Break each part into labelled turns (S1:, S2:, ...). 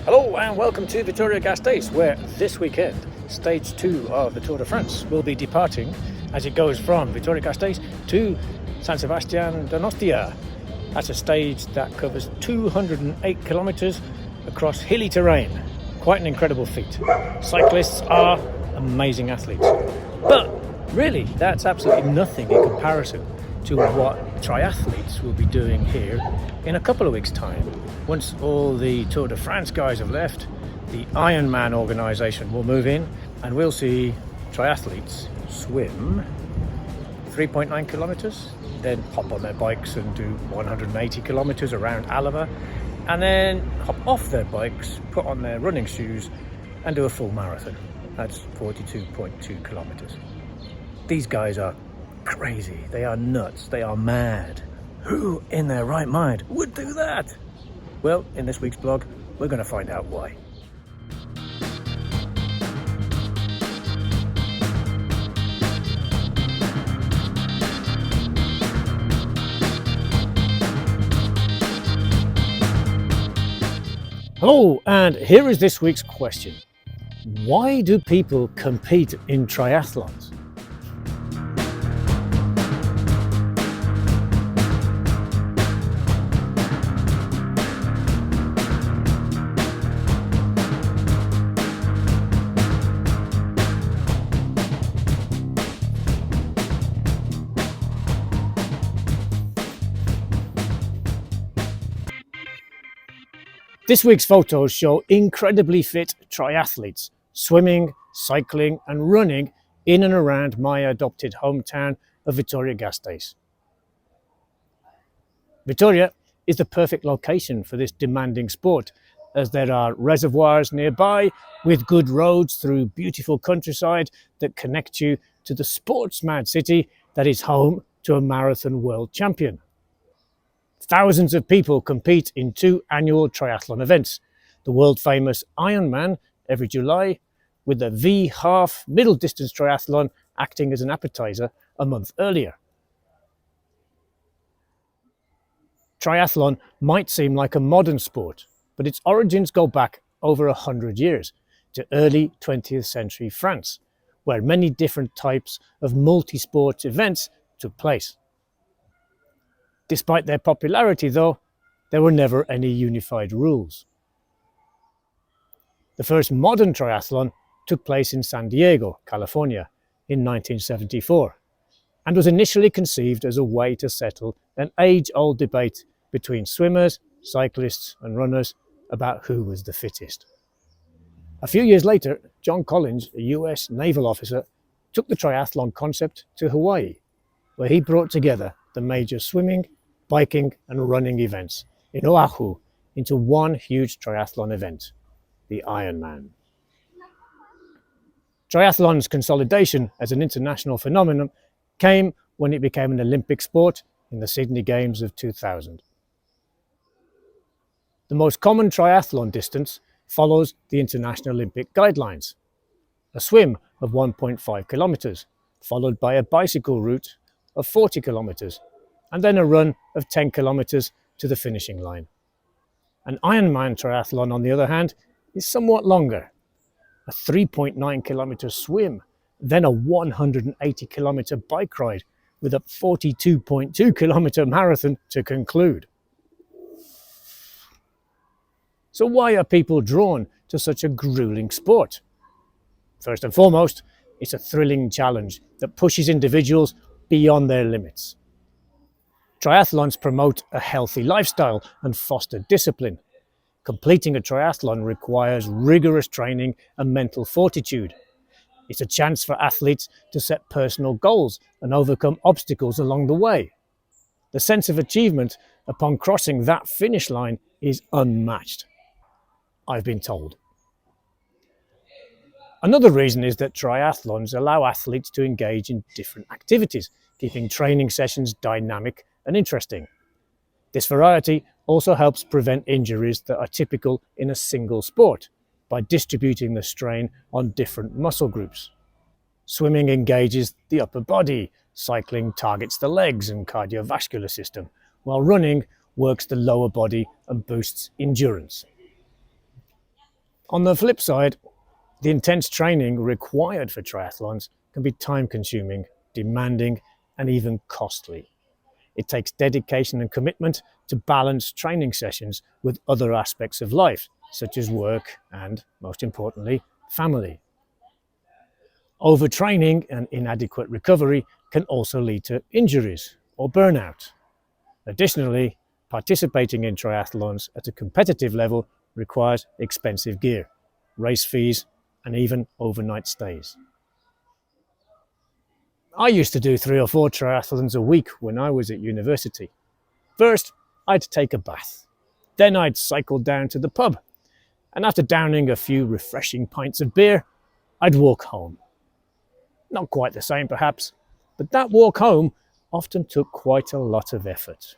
S1: Hello and welcome to Vitoria-Gasteiz, where this weekend stage 2 of the Tour de France will be departing as it goes from Vitoria-Gasteiz to San Sebastian Donostia. That's a stage that covers 208 kilometres across hilly terrain. Quite an incredible feat. Cyclists are amazing athletes. But really, that's absolutely nothing in comparison to what triathletes will be doing here in a couple of weeks' time. Once all the Tour de France guys have left, the Ironman organisation will move in and we'll see triathletes swim 3.9 kilometres, then hop on their bikes and do 180 kilometres around Alava, and then hop off their bikes, put on their running shoes and do a full marathon. That's 42.2 kilometres. These guys are crazy, they are nuts, they are mad. Who in their right mind would do that? Well, in this week's blog, we're going to find out why. Hello, and here is this week's question. Why do people compete in triathlons? This week's photos show incredibly fit triathletes swimming, cycling and running in and around my adopted hometown of Vitoria-Gasteiz. Vitoria is the perfect location for this demanding sport, as there are reservoirs nearby with good roads through beautiful countryside that connect you to the sports-mad city that is home to a marathon world champion. Thousands of people compete in 2 annual triathlon events, the world-famous Ironman every July, with the V-half middle-distance triathlon acting as an appetizer a month earlier. Triathlon might seem like a modern sport, but its origins go back over 100 years, to early 20th century France, where many different types of multi-sport events took place. Despite their popularity, though, there were never any unified rules. The first modern triathlon took place in San Diego, California, in 1974, and was initially conceived as a way to settle an age-old debate between swimmers, cyclists and runners about who was the fittest. A few years later, John Collins, a US naval officer, took the triathlon concept to Hawaii, where he brought together the major swimming, biking and running events in Oahu into one huge triathlon event, the Ironman. Triathlon's consolidation as an international phenomenon came when it became an Olympic sport in the Sydney Games of 2000. The most common triathlon distance follows the International Olympic Guidelines, a swim of 1.5 kilometres, followed by a bicycle route of 40 kilometres, and then a run of 10 kilometres to the finishing line. An Ironman triathlon, on the other hand, is somewhat longer, a 3.9 kilometre swim, then a 180 kilometre bike ride with a 42.2 kilometre marathon to conclude. So why are people drawn to such a grueling sport? First and foremost, it's a thrilling challenge that pushes individuals beyond their limits. Triathlons promote a healthy lifestyle and foster discipline. Completing a triathlon requires rigorous training and mental fortitude. It's a chance for athletes to set personal goals and overcome obstacles along the way. The sense of achievement upon crossing that finish line is unmatched, I've been told. Another reason is that triathlons allow athletes to engage in different activities, keeping training sessions dynamic and interesting. This variety also helps prevent injuries that are typical in a single sport by distributing the strain on different muscle groups. Swimming engages the upper body, cycling targets the legs and cardiovascular system, while running works the lower body and boosts endurance. On the flip side, the intense training required for triathlons can be time-consuming, demanding, and even costly. It takes dedication and commitment to balance training sessions with other aspects of life, such as work and, most importantly, family. Overtraining and inadequate recovery can also lead to injuries or burnout. Additionally, participating in triathlons at a competitive level requires expensive gear, race fees, and even overnight stays. I used to do 3 or 4 triathlons a week when I was at university. First, I'd take a bath. Then I'd cycle down to the pub. And after downing a few refreshing pints of beer, I'd walk home. Not quite the same perhaps, but that walk home often took quite a lot of effort.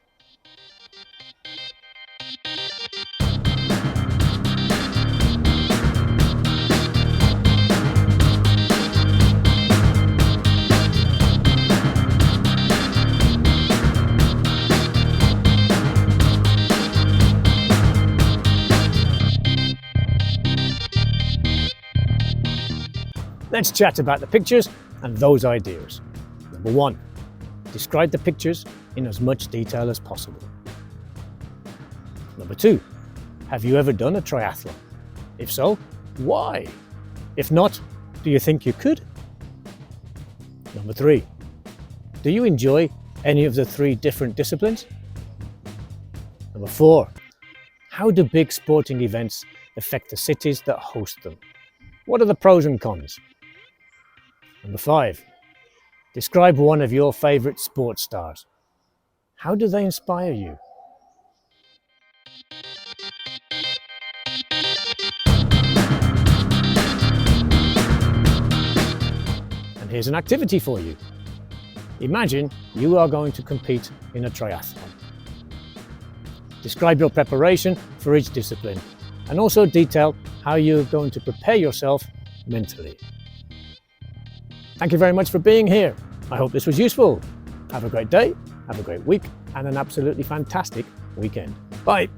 S1: Let's chat about the pictures and those ideas. Number 1, describe the pictures in as much detail as possible. Number 2, have you ever done a triathlon? If so, why? If not, do you think you could? Number 3, do you enjoy any of the 3 different disciplines? Number 4, how do big sporting events affect the cities that host them? What are the pros and cons? Number 5, describe one of your favourite sports stars. How do they inspire you? And here's an activity for you. Imagine you are going to compete in a triathlon. Describe your preparation for each discipline and also detail how you're going to prepare yourself mentally. Thank you very much for being here. I hope this was useful. Have a great day, have a great week, and an absolutely fantastic weekend. Bye.